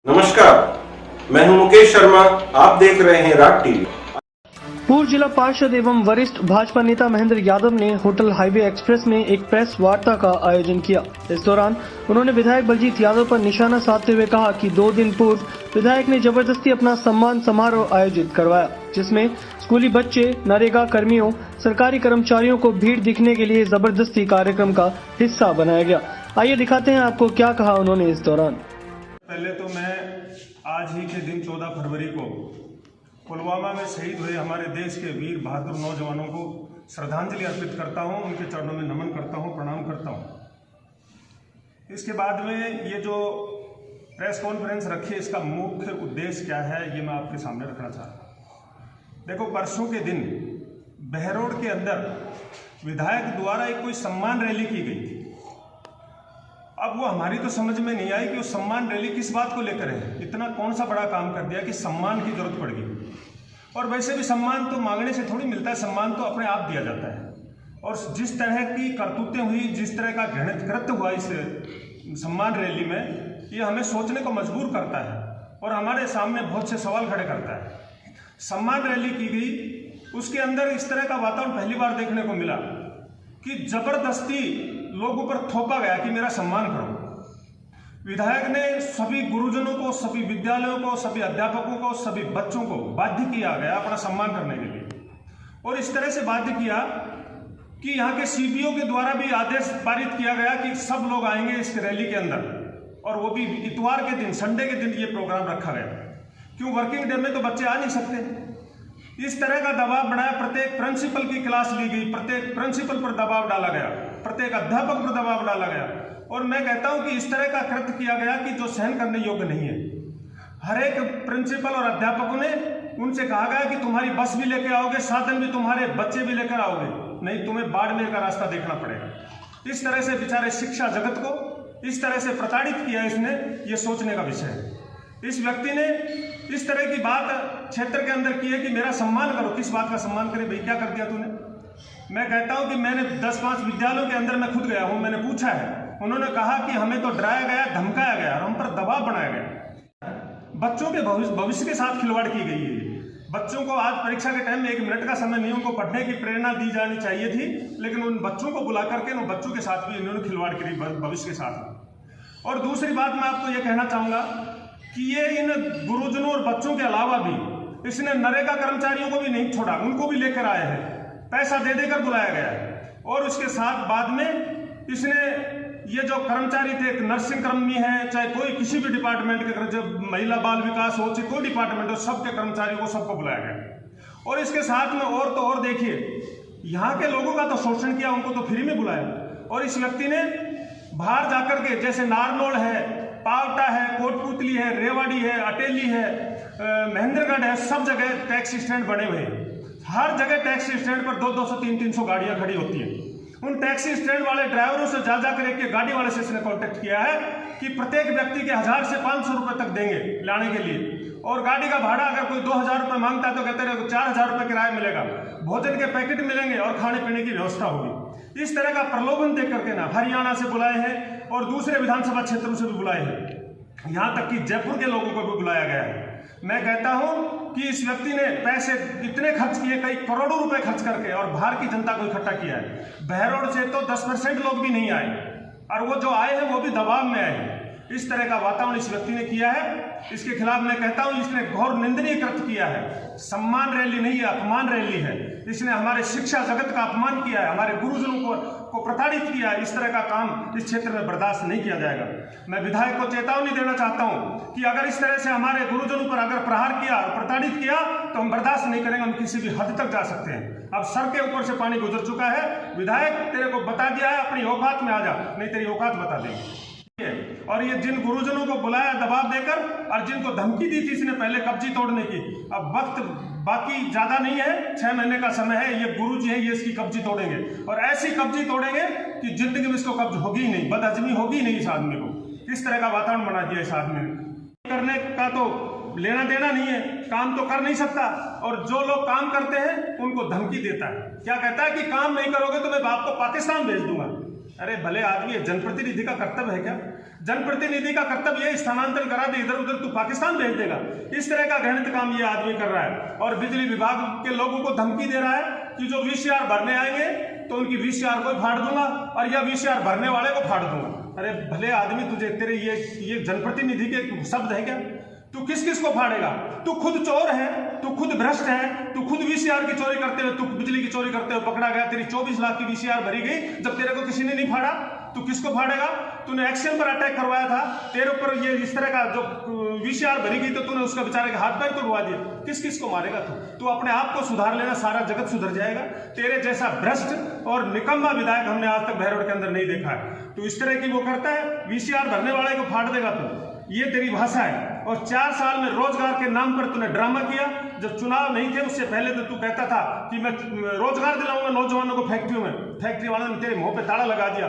नमस्कार, मैं हूं मुकेश शर्मा। आप देख रहे हैं राग टीवी। पूर्व जिला पार्षद एवं वरिष्ठ भाजपा नेता महेंद्र यादव ने होटल हाईवे एक्सप्रेस में एक प्रेस वार्ता का आयोजन किया। इस दौरान उन्होंने विधायक बलजीत यादव पर निशाना साधते हुए कहा कि 2 दिन पूर्व विधायक ने जबरदस्ती अपना सम्मान समारोह आयोजित करवाया, जिसमें स्कूली बच्चे, नरेगा कर्मियों, सरकारी कर्मचारियों को भीड़ दिखने के लिए जबरदस्ती कार्यक्रम का हिस्सा बनाया गया। आइए दिखाते हैं आपको क्या कहा उन्होंने इस दौरान। पहले तो मैं आज ही के दिन 14 फरवरी को पुलवामा में शहीद हुए हमारे देश के वीर बहादुर नौजवानों को श्रद्धांजलि अर्पित करता हूं, उनके चरणों में नमन करता हूं, प्रणाम करता हूं। इसके बाद में ये जो प्रेस कॉन्फ्रेंस रखी है, इसका मुख्य उद्देश्य क्या है, ये मैं आपके सामने रखना चाहता हूँ। देखो, परसों के दिन बहरोड के अंदर विधायक द्वारा एक कोई सम्मान रैली की गई थी। अब वो हमारी तो समझ में नहीं आई कि वो सम्मान रैली किस बात को लेकर है। इतना कौन सा बड़ा काम कर दिया कि सम्मान की जरूरत पड़ गई। और वैसे भी सम्मान तो मांगने से थोड़ी मिलता है, सम्मान तो अपने आप दिया जाता है। और जिस तरह की करतूतें हुई, जिस तरह का घृणित कृत्य हुआ इस सम्मान रैली में, ये हमें सोचने को मजबूर करता है और हमारे सामने बहुत से सवाल खड़े करता है। सम्मान रैली की गई, उसके अंदर इस तरह का वातावरण पहली बार देखने को मिला कि जबरदस्ती लोगों पर थोपा गया कि मेरा सम्मान करो। विधायक ने सभी गुरुजनों को, सभी विद्यालयों को, सभी अध्यापकों को, सभी बच्चों को बाध्य किया गया अपना सम्मान करने के लिए। और इस तरह से बाध्य किया कि यहाँ के सीबीओ के द्वारा भी आदेश पारित किया गया कि सब लोग आएंगे इस रैली के अंदर, और वो भी इतवार के दिन, संडे के दिन ये प्रोग्राम रखा गया। क्यों, वर्किंग डे में तो बच्चे आ नहीं सकते। इस तरह का दबाव बनाया, प्रत्येक प्रिंसिपल की क्लास ली गई, प्रत्येक प्रिंसिपल पर दबाव डाला गया, प्रत्येक अध्यापक पर दबाव डाला गया। और मैं कहता हूं कि इस तरह का कृत्य किया गया कि जो सहन करने योग्य नहीं है। हर एक प्रिंसिपल और अध्यापकों ने उनसे कहा गया कि तुम्हारी बस भी लेकर आओगे, साधन भी, तुम्हारे बच्चे भी लेकर आओगे, नहीं तुम्हें बाड़मेर का रास्ता देखना पड़ेगा। इस तरह से बेचारे शिक्षा जगत को इस तरह से प्रताड़ित किया इसने, ये सोचने का विषय है। इस व्यक्ति ने इस तरह की बात क्षेत्र के अंदर की है कि मेरा सम्मान करो। किस बात का सम्मान करे भाई, क्या कर दिया तूने? मैं कहता हूं कि मैंने 10-5 विद्यालयों के अंदर मैं खुद गया हूं, मैंने पूछा है। उन्होंने कहा कि हमें तो डराया गया, धमकाया गया, हम पर दबाव बनाया गया। बच्चों के भविष्य के साथ खिलवाड़ की गई है। बच्चों को आज परीक्षा के टाइम में 1 मिनट का समय नहीं, उनको पढ़ने की प्रेरणा दी जानी चाहिए थी, लेकिन उन बच्चों को बुला करके उन बच्चों के साथ भी इन्होंने खिलवाड़ करी, भविष्य के साथ। और दूसरी बात मैं आपको यह कहना चाहूंगा कि ये इन गुरुजनों और बच्चों के अलावा भी इसने नरेगा कर्मचारियों को भी नहीं छोड़ा, उनको भी लेकर आए हैं, पैसा दे देकर बुलाया गया है। और उसके साथ बाद में इसने ये जो कर्मचारी थे, नर्सिंग कर्मी है, चाहे कोई किसी भी डिपार्टमेंट के, जब महिला बाल विकास हो, चाहे कोई डिपार्टमेंट हो, सबके कर्मचारियों को सबको बुलाया गया। और इसके साथ में और तो और देखिए, यहाँ के लोगों का तो शोषण किया, उनको तो फ्री में बुलाया। और इस व्यक्ति ने बाहर जाकर के, जैसे नारनौल है, पावटा है, कोटपुतली है, रेवाड़ी है, अटेली है, महेंद्रगढ़ है, सब जगह टैक्सी स्टैंड बने हुए हैं। हर जगह टैक्सी स्टैंड पर 200, 300 गाड़ियां खड़ी होती हैं। उन टैक्सी स्टैंड वाले ड्राइवरों से जा जाकर एक गाड़ी वाले से इसने कॉन्टेक्ट किया है कि प्रत्येक व्यक्ति के 1000 से 500 रुपए तक देंगे लाने के लिए। और गाड़ी का भाड़ा अगर कोई 2000 रुपये मांगता है तो कहते रहे 4000 रुपये किराया मिलेगा, भोजन के पैकेट मिलेंगे और खाने पीने की व्यवस्था होगी। इस तरह का प्रलोभन देख करके ना हरियाणा से बुलाए हैं और दूसरे विधानसभा क्षेत्रों से भी बुलाए हैं, यहाँ तक कि जयपुर के लोगों को भी बुलाया गया है। मैं कहता हूं कि इस व्यक्ति ने पैसे इतने खर्च किए, कई करोड़ों रुपए खर्च करके, और बाहर की जनता को इकट्ठा किया है। बहरोड से तो 10% लोग भी नहीं आए, और वो जो आए हैं वो भी दबाव में आए। इस तरह का वातावरण इस व्यक्ति ने किया है। इसके खिलाफ मैं कहता हूं इसने घोर निंदनीय कृत्य किया है। सम्मान रैली नहीं है, अपमान रैली है। इसने हमारे शिक्षा जगत का अपमान किया है, हमारे गुरुजनों को प्रताड़ित किया है। इस तरह का काम इस क्षेत्र में बर्दाश्त नहीं किया जाएगा। मैं विधायक को चेतावनी देना चाहता हूं कि अगर इस तरह से हमारे गुरुजनों पर अगर प्रहार किया और प्रताड़ित किया तो हम बर्दाश्त नहीं करेंगे, हम किसी भी हद तक जा सकते हैं। अब सर के ऊपर से पानी गुजर चुका है। विधायक तेरे को बता दिया है, अपनी औकात में आ जा, नहीं तेरी औकात बता देंगे। और ये जिन गुरुजनों को बुलाया दबाव देकर और जिनको धमकी दी थी इसने पहले कब्जी तोड़ने की, अब वक्त बाकी ज्यादा नहीं है, 6 महीने का समय है। ये गुरुजी है, ये इसकी कब्जी तोड़ेंगे और ऐसी कब्जी तोड़ेंगे कि जिंदगी में इसको कब्ज होगी ही नहीं, बदहजमी होगी ही नहीं इस आदमी को। इस तरह का वातावरण बना दिया इस आदमी ने। करने का तो लेना देना नहीं है, काम तो कर नहीं सकता, और जो लोग काम करते हैं उनको धमकी देता है। क्या कहता है कि काम नहीं करोगे तो मैं बाप को पाकिस्तान भेज दूंगा। अरे भले आदमी है, जनप्रतिनिधि का कर्तव्य है क्या? जनप्रतिनिधि का कर्तव्य ये स्थानांतरण करा दे, इधर उधर तू पाकिस्तान भेज देगा। इस तरह का घृणित काम ये आदमी कर रहा है और बिजली विभाग के लोगों को धमकी दे रहा है कि जो वीसीआर भरने आएंगे तो उनकी वीसीआर को फाड़ दूंगा और या वीसीआर भरने वाले को फाड़ दूंगा। अरे भले आदमी, तुझे तेरे ये जनप्रतिनिधि के शब्द है क्या? तू किस किस को फाड़ेगा? तू खुद चोर है, तू खुद भ्रष्ट है, तू खुद वीसीआर की चोरी करते हुए, तू बिजली की चोरी करते हुए पकड़ा गया। तेरी 24 लाख की वीसीआर भरी गई, जब तेरे को किसी ने नहीं फाड़ा, तू किसको फाड़ेगा? तूने एक्शन पर अटैक करवाया था, तेरे ऊपर ये इस तरह का जो वीसीआर भरी गई तो तूने उसका बेचारे के हाथ पैर तोड़वा दिए। किस किस को मारेगा तू अपने आप को सुधार लेना, सारा जगत सुधर जाएगा। तेरे जैसा भ्रष्ट और निकम्मा विधायक हमने आज तक बहरोड के अंदर नहीं देखा है। तू इस तरह की वो करता है, वीसीआर भरने वाले को फाड़ देगा तू, ये तेरी भाषा है। और 4 साल में रोजगार के नाम पर तूने ड्रामा किया। जब चुनाव नहीं थे उससे पहले तो तू कहता था कि मैं रोजगार दिलाऊंगा नौजवानों को फैक्ट्रियों में। फैक्ट्री वालों ने तेरे मुंह पे ताला लगा दिया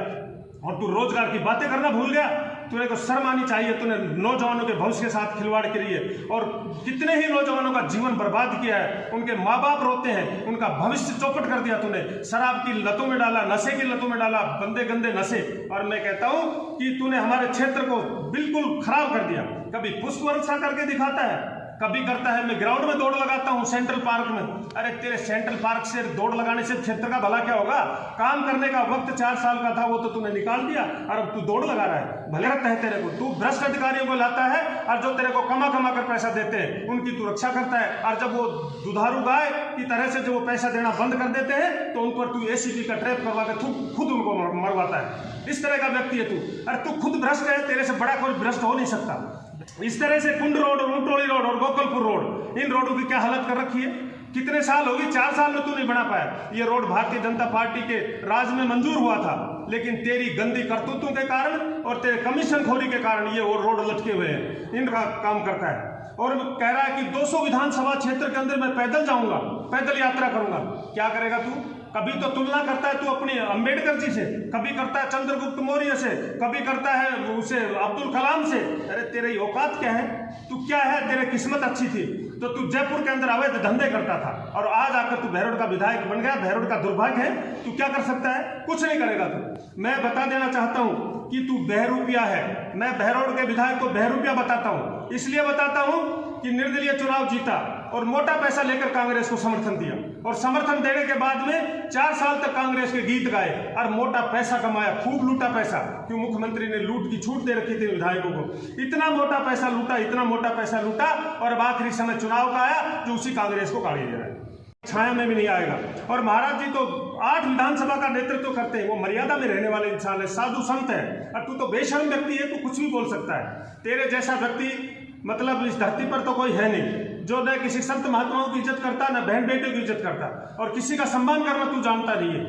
और तू रोजगार की बातें करना भूल गया। तूने को शर्म आनी चाहिए। तूने नौजवानों के भविष्य के साथ खिलवाड़ करी है और कितने ही नौजवानों का जीवन बर्बाद किया है। उनके माँ बाप रोते हैं, उनका भविष्य चौपट कर दिया तूने। शराब की लतों में डाला, नशे की लतों में डाला, गंदे गंदे नशे। और मैं कहता हूं कि तूने हमारे क्षेत्र को बिल्कुल खराब कर दिया। कभी पुष्प वर्षा करके दिखाता है, कभी करता है मैं ग्राउंड में दौड़ लगाता हूं सेंट्रल पार्क में। अरे तेरे सेंट्रल पार्क से दौड़ लगाने से क्षेत्र का भला क्या होगा? काम करने का वक्त 4 साल का था, वो तो तूने निकाल दिया और अब तू दौड़ लगा रहा है। भले लगता है तेरे को, तू भ्रष्ट अधिकारियों को लाता है और जो तेरे को कमा कमा कर पैसा देते हैं उनकी तू रक्षा करता है। और जब वो दुधारू गाय की तरह से जो वो पैसा देना बंद कर देते हैं तो उन पर तू एसीपी का ट्रैप करवा कर खुद उनको मरवाता है। इस तरह का व्यक्ति है तू। अरे तू खुद भ्रष्ट है, तेरे से बड़ा कोई भ्रष्ट हो नहीं सकता। इस तरह से कुंड रोड, ऊंटोली रोड और गोकुलपुर रोड, इन रोडों की क्या हालत कर रखी है? कितने साल हो गए? 4 साल में तू नहीं बना पाया। ये रोड भारतीय जनता पार्टी के राज में मंजूर हुआ था, लेकिन तेरी गंदी करतूतों के कारण और तेरे कमीशन खोरी के कारण ये रोड लटके हुए हैं। इनका काम करता है और कह रहा है कि 200 विधानसभा क्षेत्र के अंदर मैं पैदल जाऊंगा, पैदल यात्रा करूंगा। क्या करेगा तू? कभी तो तुलना करता है तू अपने अंबेडकर जी से, कभी करता है चंद्रगुप्त मौर्य से, कभी करता है उसे अब्दुल कलाम से। अरे तेरी औकात क्या है? तू क्या है? तेरी किस्मत अच्छी थी तो तू जयपुर के अंदर अवैध धंधे करता था और आज आकर तू बहरोड का विधायक बन गया। बहरोड का दुर्भाग्य है। तू क्या कर सकता है? कुछ नहीं करेगा तू। मैं बता देना चाहता हूं कि तू बहरूपिया है। मैं बहरोड के विधायक को बहरूपिया बताता हूं, इसलिए बताता हूं कि निर्दलीय चुनाव जीता और मोटा पैसा लेकर कांग्रेस को समर्थन दिया और समर्थन देने के बाद में 4 साल तक कांग्रेस के गीत गाए और मोटा पैसा कमाया, खूब लूटा पैसा। क्यों? मुख्यमंत्री ने लूट की छूट दे रखी थी विधायकों को। इतना मोटा पैसा लूटा, इतना मोटा पैसा लूटा और अब आखिरी समय चुनाव का आया जो उसी कांग्रेस को गाड़ी दे रहा है। छाया में भी नहीं आएगा। और महाराज जी तो 8 विधानसभा का नेतृत्व करते हैं, वो मर्यादा में रहने वाले इंसान है, साधु संत है। और तू तो बेशर्म व्यक्ति है, तू कुछ भी बोल सकता है। तेरे जैसा व्यक्ति मतलब इस धरती पर तो कोई है नहीं जो न किसी संत महात्माओं की इज्जत करता, न बहन बेटे की इज्जत करता और किसी का सम्मान करना तू जानता नहीं है।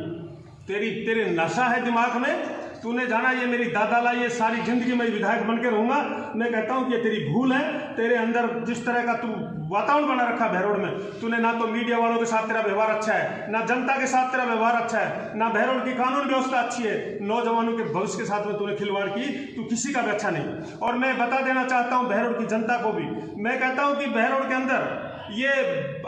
तेरे नशा है दिमाग में। तूने जाना ये मेरी दादा ये सारी जिंदगी में विधायक बन के रहूंगा। मैं कहता हूं कि ये तेरी भूल है। तेरे अंदर जिस तरह का तू वातावरण बना रखा बहरोड में, तूने ना तो मीडिया वालों के साथ तेरा व्यवहार अच्छा है, ना जनता के साथ तेरा व्यवहार अच्छा है, ना बहरोड की कानून व्यवस्था अच्छी है। नौजवानों के भविष्य के साथ में तूने खिलवाड़ की। तू किसी का भी अच्छा नहीं। और मैं बता देना चाहता हूं बहरोड की जनता को भी, मैं कहता हूं कि बहरोड के अंदर ये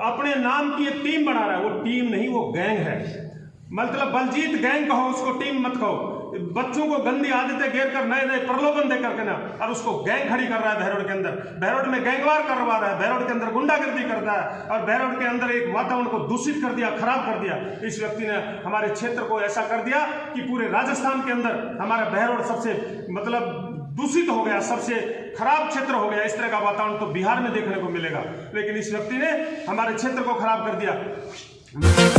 अपने नाम की एक टीम बना रहा है। वो टीम नहीं, वो गैंग है। मतलब बलजीत गैंग कहो उसको, टीम मत कहो। बच्चों को गंदी आदतें घेर कर नए नए प्रलोभन देकर के ना और उसको गैंग खड़ी कर रहा है बहरोड के अंदर। बहरोड में गैंगवार करवा रहा है, बहरोड के अंदर गुंडागर्दी करता है और बहरोड के अंदर एक वातावरण को दूषित कर दिया, खराब कर दिया। इस व्यक्ति ने हमारे क्षेत्र को ऐसा कर दिया कि पूरे राजस्थान के अंदर हमारा बहरोड सबसे मतलब दूषित हो गया, सबसे खराब क्षेत्र हो गया। इस तरह का वातावरण तो बिहार में देखने को मिलेगा, लेकिन इस व्यक्ति ने हमारे क्षेत्र को खराब कर दिया।